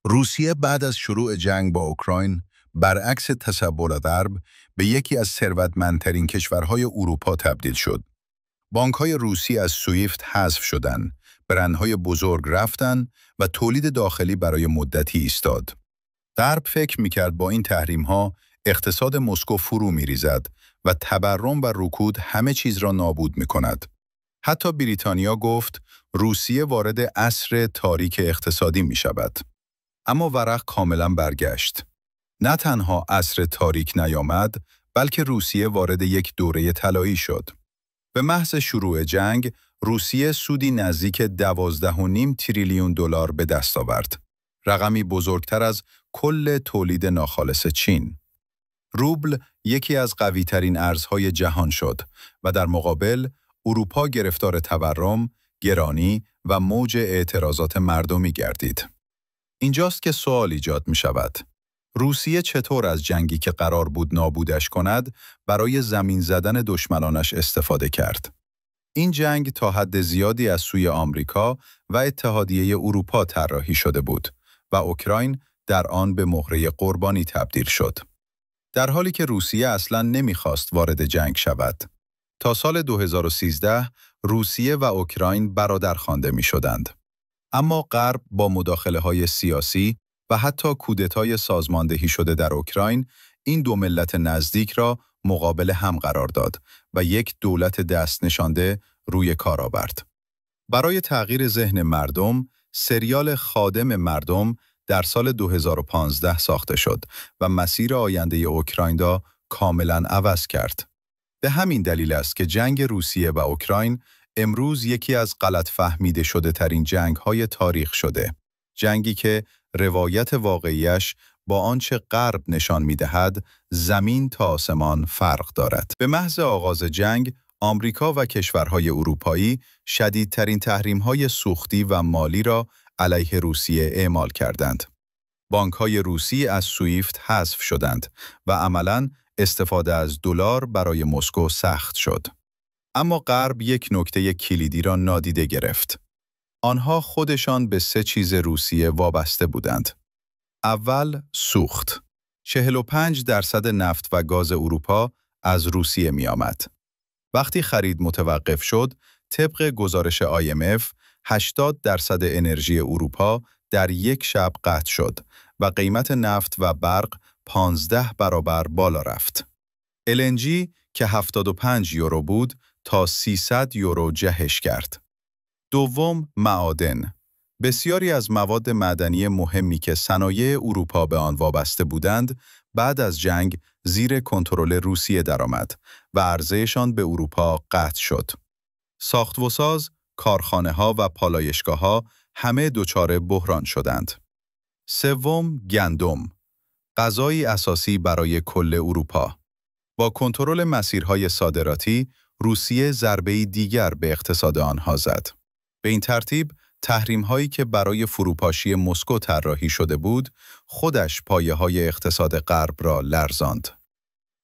روسیه بعد از شروع جنگ با اوکراین برعکس تصور غرب به یکی از ثروتمندترین کشورهای اروپا تبدیل شد. بانک‌های روسی از سویفت حذف شدند، برندهای بزرگ رفتند و تولید داخلی برای مدتی ایستاد. غرب فکر می‌کرد با این تحریم‌ها اقتصاد مسکو فرو می‌ریزد و تورم و رکود همه چیز را نابود می‌کند. حتی بریتانیا گفت روسیه وارد عصر تاریک اقتصادی می‌شود. اما ورق کاملا برگشت. نه تنها عصر تاریک نیامد، بلکه روسیه وارد یک دوره طلایی شد. به محض شروع جنگ، روسیه سودی نزدیک 12.5 تریلیون دلار به دست آورد. رقمی بزرگتر از کل تولید ناخالص چین. روبل یکی از قوی‌ترین ارزهای جهان شد و در مقابل اروپا گرفتار تورم، گرانی و موج اعتراضات مردمی گردید. اینجاست که سوال ایجاد می شود. روسیه چطور از جنگی که قرار بود نابودش کند برای زمین زدن دشمنانش استفاده کرد؟ این جنگ تا حد زیادی از سوی آمریکا و اتحادیه اروپا طراحی شده بود و اوکراین در آن به مهره قربانی تبدیل شد. در حالی که روسیه اصلاً نمیخواست وارد جنگ شود. تا سال 2013 روسیه و اوکراین برادر خوانده می شدند. اما غرب با مداخله‌های سیاسی و حتی کودتای سازماندهی شده در اوکراین این دو ملت نزدیک را مقابل هم قرار داد و یک دولت دست نشانده روی کار آورد. برای تغییر ذهن مردم، سریال خادم مردم در سال 2015 ساخته شد و مسیر آینده اوکراین را کاملاً عوض کرد. به همین دلیل است که جنگ روسیه و اوکراین امروز یکی از غلط فهمیده شده ترین جنگ‌های تاریخ شده. جنگی که روایت واقعیش با آنچه غرب نشان می‌دهد زمین تا آسمان فرق دارد. به محض آغاز جنگ، آمریکا و کشورهای اروپایی شدیدترین تحریم‌های سوختی و مالی را علیه روسیه اعمال کردند. بانک‌های روسی از سویفت حذف شدند و عملاً استفاده از دلار برای مسکو سخت شد. اما غرب یک نکته کلیدی را نادیده گرفت. آنها خودشان به 3 چیز روسیه وابسته بودند. اول، سوخت. 45% نفت و گاز اروپا از روسیه می آمد. وقتی خرید متوقف شد، طبق گزارش IMF، 80% انرژی اروپا در یک شب قطع شد و قیمت نفت و برق 15 برابر بالا رفت. LNG که 75 یورو بود تا 300 یورو جهش کرد. دوم، معادن. بسیاری از مواد معدنی مهمی که صنایع اروپا به آن وابسته بودند، بعد از جنگ زیر کنترل روسیه درآمد و عرضه‌شان به اروپا قطع شد. ساخت و ساز، کارخانه‌ها و پالایشگاه‌ها همه دچار بحران شدند. سوم، گندم. غذایی اساسی برای کل اروپا. با کنترل مسیرهای صادراتی، روسیه ضربه‌ای دیگر به اقتصاد آنها زد. به این ترتیب، تحریم‌هایی که برای فروپاشی مسکو طراحی شده بود، خودش پایه‌های اقتصاد غرب را لرزاند.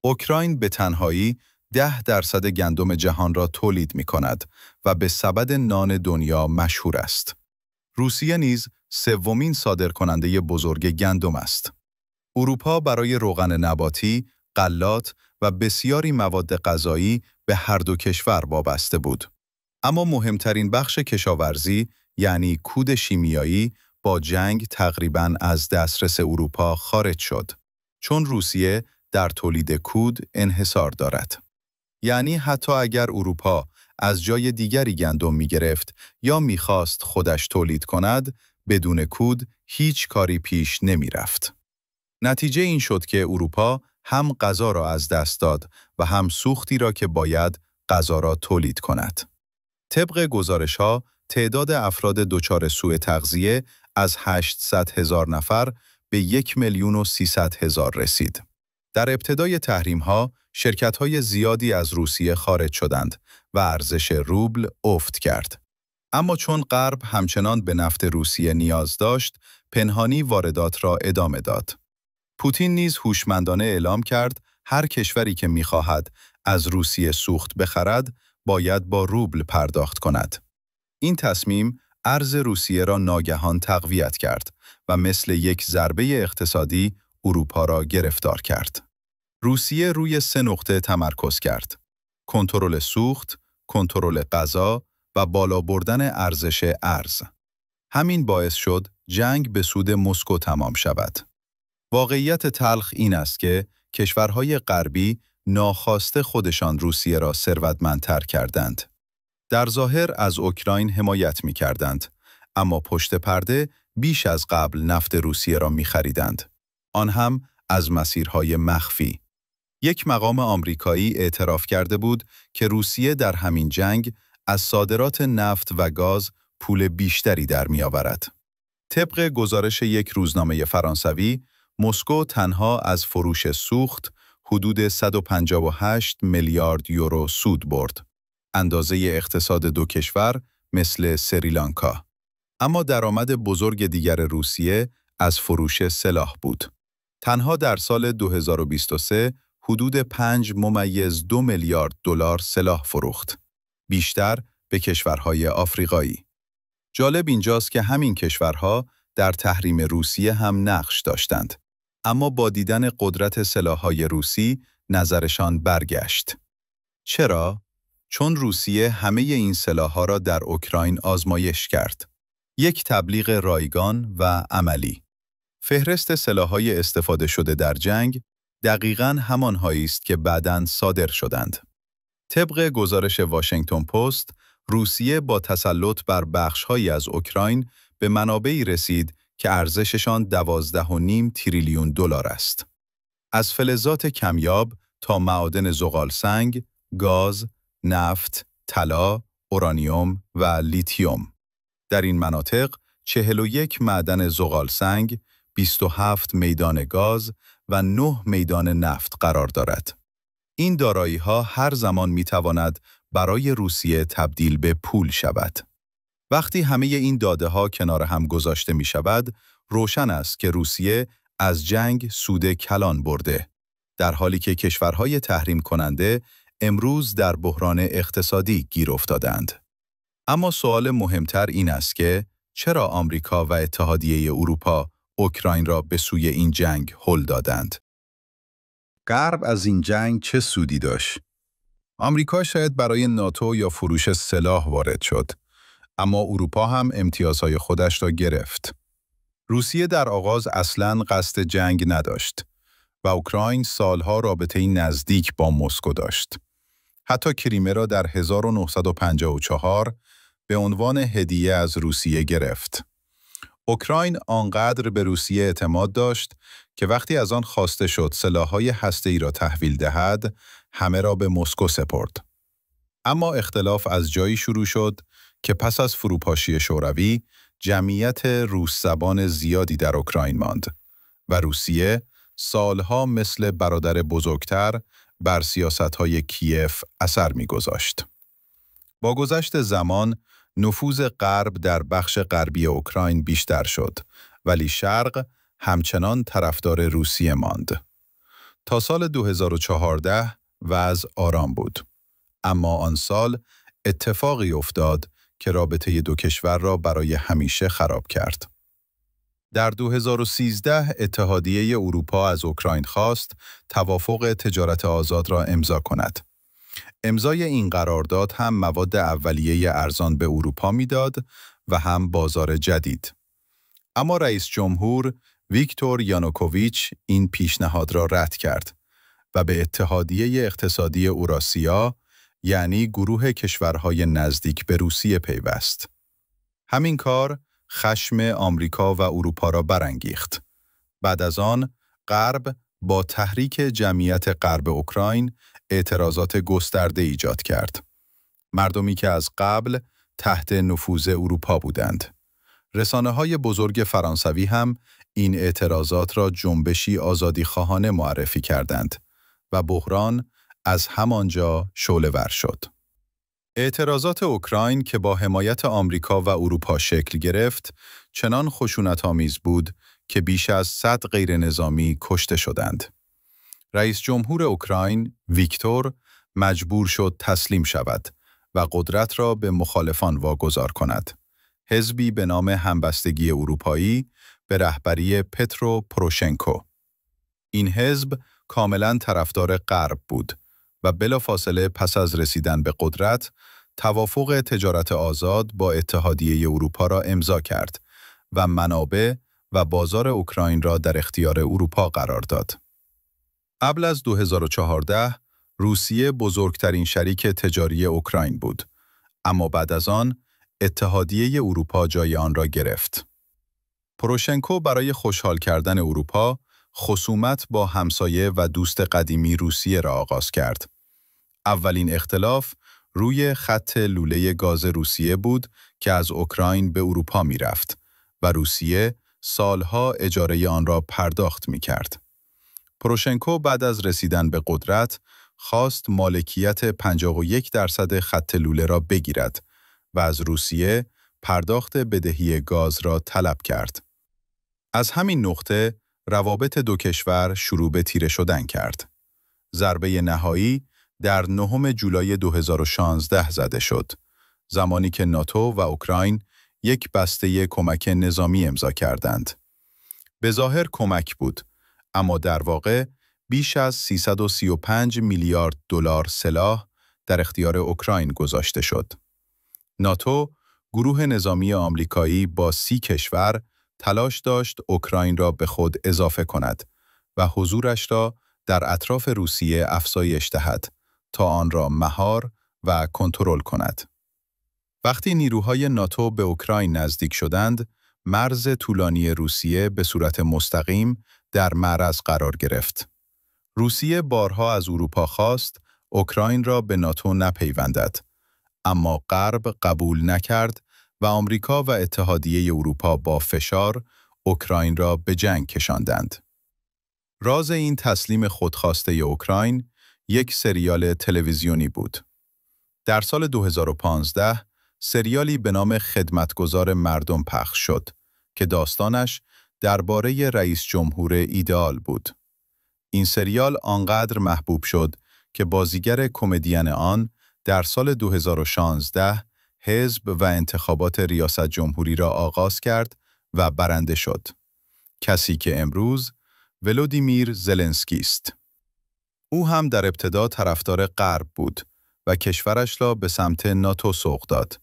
اوکراین به تنهایی 10% گندم جهان را تولید می‌کند و به سبد نان دنیا مشهور است. روسیه نیز سومین صادرکننده بزرگ گندم است. اروپا برای روغن نباتی، غلات و بسیاری مواد غذایی به هر دو کشور وابسته بود. اما مهمترین بخش کشاورزی، یعنی کود شیمیایی، با جنگ تقریباً از دسترس اروپا خارج شد، چون روسیه در تولید کود انحصار دارد. یعنی حتی اگر اروپا از جای دیگری گندم می‌گرفت یا می‌خواست خودش تولید کند، بدون کود هیچ کاری پیش نمی‌رفت. نتیجه این شد که اروپا هم غذا را از دست داد و هم سوختی را که باید غذا را تولید کند. طبق گزارش‌ها، تعداد افراد دچار سوء تغذیه از 800,000 نفر به 1,300,000 رسید. در ابتدای تحریم‌ها، شرکت‌های زیادی از روسیه خارج شدند و ارزش روبل افت کرد. اما چون غرب همچنان به نفت روسیه نیاز داشت، پنهانی واردات را ادامه داد. پوتین نیز هوشمندانه اعلام کرد هر کشوری که می‌خواهد از روسیه سوخت بخرد، باید با روبل پرداخت کند. این تصمیم ارز روسیه را ناگهان تقویت کرد و مثل یک ضربه اقتصادی اروپا را گرفتار کرد. روسیه روی 3 نقطه تمرکز کرد: کنترل سوخت، کنترل غذا و بالا بردن ارزش ارز. همین باعث شد جنگ به سود مسکو تمام شود. واقعیت تلخ این است که کشورهای غربی ناخواسته خودشان روسیه را ثروتمندتر کردند. در ظاهر از اوکراین حمایت می‌کردند، اما پشت پرده بیش از قبل نفت روسیه را می‌خریدند. آن هم از مسیرهای مخفی. یک مقام آمریکایی اعتراف کرده بود که روسیه در همین جنگ از صادرات نفت و گاز پول بیشتری در می‌آورد. طبق گزارش یک روزنامه فرانسوی، مسکو تنها از فروش سوخت حدود 158 میلیارد یورو سود برد. اندازه اقتصاد دو کشور مثل سریلانکا. اما درآمد بزرگ دیگر روسیه از فروش سلاح بود. تنها در سال 2023 حدود 5.2 میلیارد دلار سلاح فروخت. بیشتر به کشورهای آفریقایی. جالب اینجاست که همین کشورها در تحریم روسیه هم نقش داشتند. اما با دیدن قدرت سلاح‌های روسی نظرشان برگشت. چرا؟ چون روسیه همه این سلاح‌ها را در اوکراین آزمایش کرد. یک تبلیغ رایگان و عملی. فهرست سلاح‌های استفاده شده در جنگ دقیقاً همان‌هایی است که بعداً صادر شدند. طبق گزارش واشنگتن پست، روسیه با تسلط بر بخش‌هایی از اوکراین به منابعی رسید که ارزششان 12.5 تریلیون دلار است. از فلزات کمیاب تا معادن زغالسنگ، گاز، نفت، طلا، اورانیوم و لیتیوم. در این مناطق 41 معدن زغالسنگ، 27 میدان گاز و 9 میدان نفت قرار دارد. این دارایی‌ها هر زمان می‌تواند برای روسیه تبدیل به پول شود. وقتی همه این داده‌ها کنار هم گذاشته می‌شود، روشن است که روسیه از جنگ سود کلان برده، در حالی که کشورهای تحریم کننده امروز در بحران اقتصادی گیر افتادند. اما سوال مهمتر این است که چرا آمریکا و اتحادیه اروپا اوکراین را به سوی این جنگ هل دادند؟ غرب از این جنگ چه سودی داشت؟ آمریکا شاید برای ناتو یا فروش سلاح وارد شد، اما اروپا هم امتیازهای خودش را گرفت. روسیه در آغاز اصلاً قصد جنگ نداشت و اوکراین سالها رابطه‌ای نزدیک با مسکو داشت. حتی کریمه را در 1954 به عنوان هدیه از روسیه گرفت. اوکراین آنقدر به روسیه اعتماد داشت که وقتی از آن خواسته شد سلاح‌های هسته‌ای را تحویل دهد، همه را به مسکو سپرد. اما اختلاف از جایی شروع شد که پس از فروپاشی شوروی، جمعیت روس زبان زیادی در اوکراین ماند و روسیه سالها مثل برادر بزرگتر بر سیاست‌های کیف اثر می‌گذاشت. با گذشت زمان، نفوذ غرب در بخش غربی اوکراین بیشتر شد، ولی شرق همچنان طرفدار روسیه ماند. تا سال 2014 وضع آرام بود. اما آن سال اتفاقی افتاد که رابطه دو کشور را برای همیشه خراب کرد. در 2013 اتحادیه اروپا از اوکراین خواست توافق تجارت آزاد را امضا کند. امضای این قرارداد هم مواد اولیه ارزان به اروپا میداد و هم بازار جدید. اما رئیس جمهور ویکتور یانوکوویچ این پیشنهاد را رد کرد و به اتحادیه اقتصادی اوراسیا، یعنی گروه کشورهای نزدیک به روسیه پیوست. همین کار خشم آمریکا و اروپا را برانگیخت. بعد از آن، غرب با تحریک جمعیت غرب اوکراین اعتراضات گسترده ایجاد کرد. مردمی که از قبل تحت نفوذ اروپا بودند. رسانه‌های بزرگ فرانسوی هم این اعتراضات را جنبشی آزادیخواهانه معرفی کردند و بحران از همانجا شعله‌ور شد. اعتراضات اوکراین که با حمایت آمریکا و اروپا شکل گرفت، چنان خشونت‌آمیز بود که بیش از 100 غیرنظامی کشته شدند. رئیس جمهور اوکراین ویکتور مجبور شد تسلیم شود و قدرت را به مخالفان واگذار کند. حزبی به نام همبستگی اروپایی به رهبری پترو پروشنکو. این حزب کاملاً طرفدار غرب بود و بلافاصله پس از رسیدن به قدرت، توافق تجارت آزاد با اتحادیه اروپا را امضا کرد و منابع و بازار اوکراین را در اختیار اروپا قرار داد. قبل از 2014 روسیه بزرگترین شریک تجاری اوکراین بود، اما بعد از آن اتحادیه اروپا جای آن را گرفت. پروشنکو برای خوشحال کردن اروپا خصومت با همسایه و دوست قدیمی روسیه را آغاز کرد. اولین اختلاف روی خط لوله گاز روسیه بود که از اوکراین به اروپا می رفت و روسیه سالها اجاره آن را پرداخت می کرد. پروشنکو بعد از رسیدن به قدرت خواست مالکیت 51% خط لوله را بگیرد و از روسیه پرداخت بدهی گاز را طلب کرد. از همین نقطه روابط دو کشور شروع به تیره شدن کرد. ضربه نهایی در 9 جولای 2016 زده شد، زمانی که ناتو و اوکراین یک بسته کمک نظامی امضا کردند. به ظاهر کمک بود، اما در واقع بیش از 335 میلیارد دلار سلاح در اختیار اوکراین گذاشته شد. ناتو، گروه نظامی آمریکایی با 30 کشور، تلاش داشت اوکراین را به خود اضافه کند و حضورش را در اطراف روسیه افزایش دهد تا آن را مهار و کنترل کند. وقتی نیروهای ناتو به اوکراین نزدیک شدند، مرز طولانی روسیه به صورت مستقیم در معرض قرار گرفت. روسیه بارها از اروپا خواست اوکراین را به ناتو نپیوندد، اما غرب قبول نکرد و آمریکا و اتحادیه اروپا با فشار اوکراین را به جنگ کشاندند. راز این تسلیم خودخواسته اوکراین یک سریال تلویزیونی بود. در سال 2015 سریالی به نام خدمتگزار مردم پخش شد که داستانش درباره رئیس جمهور ایدئال بود. این سریال آنقدر محبوب شد که بازیگر کمدین آن در سال 2016 حزب و انتخابات ریاست جمهوری را آغاز کرد و برنده شد. کسی که امروز ولودیمیر زلنسکی است. او هم در ابتدا طرفدار غرب بود و کشورش را به سمت ناتو سوق داد.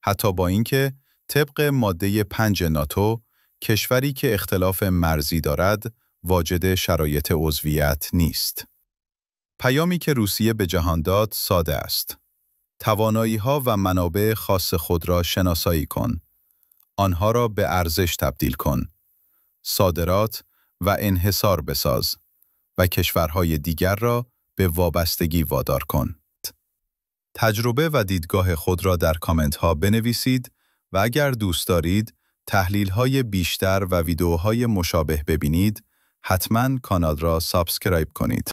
حتی با اینکه طبق ماده 5 ناتو، کشوری که اختلاف مرزی دارد، واجد شرایط عضویت نیست. پیامی که روسیه به جهان داد ساده است. توانایی‌ها و منابع خاص خود را شناسایی کن. آنها را به ارزش تبدیل کن. صادرات و انحصار بساز و کشورهای دیگر را به وابستگی وادار کن. تجربه و دیدگاه خود را در کامنت‌ها بنویسید و اگر دوست دارید تحلیل‌های بیشتر و ویدئوهای مشابه ببینید، حتما کانال را سابسکرایب کنید.